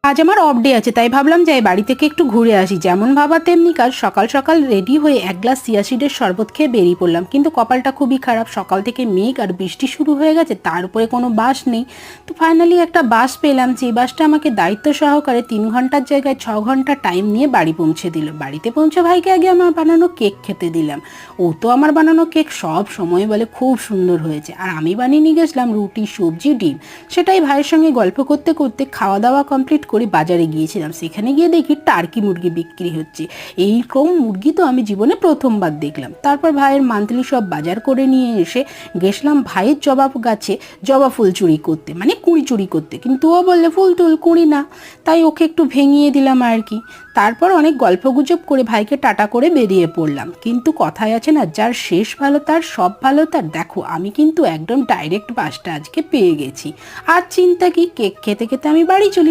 আজ আমার off day আছে, তাই ভাবলাম যাই বাড়ি থেকে একটু ঘুরে আসি। যেমন ভাবা তেমনি কাজ। সকাল সকাল রেডি হয়ে এক গ্লাস চিয়া সিডের শরবত খেয়ে বেরিয়ে পড়লাম, কিন্তু কপালটা খুবই খারাপ। সকাল থেকে মেঘ আর বৃষ্টি শুরু হয়ে গেছে, তার উপরে কোনো বাস নেই। তো ফাইনালি একটা বাস পেলাম, যে বাসটা আমাকে দায়িত্ব সহকারে 3 ঘন্টার জায়গায় 6 ঘন্টা টাইম নিয়ে বাড়ি পৌঁছে দিল। বাড়িতে পৌঁছে ভাইকে আগে আমার বানানো কেক খেতে দিলাম। ও তো আমার বানানো কেক সব সময় বলে খুব সুন্দর হয়েছে, আর আমি বানিয়ে নিয়ে গেছিলাম রুটি, সবজি, ডিম। সেটাই ভাইয়ের সঙ্গে গল্প করতে করতে খাওয়া দাওয়া কমপ্লিট করে বাজারে গিয়েছিলাম। সেখানে গিয়ে দেখি টার্কি মুরগি বিক্রি হচ্ছে। এইরকম মুরগি তো আমি জীবনে প্রথমবার দেখলাম। তারপর ভাইয়ের মান্থলি সব বাজার করে নিয়ে এসে গেছিলাম ভাইয়ের জবা গাছে জবা ফুল চুরি করতে, মানে কুড়ি চুরি করতে। কিন্তু ও বললে ফুল তুল কুড়ি না, তাই ওকে একটু ভেঙিয়ে দিলাম আর কি। তারপর অনেক গল্পগুজব করে ভাইকে টাটা করে বেরিয়ে পড়লাম। কিন্তু কথায় আছে না, যার শেষ ভালো তার সব ভালো তার। দেখো আমি কিন্তু একদম ডাইরেক্ট বাসটা আজকে পেয়ে গেছি। আর চিন্তা কি, কেক খেতে খেতে আমি বাড়ি চলে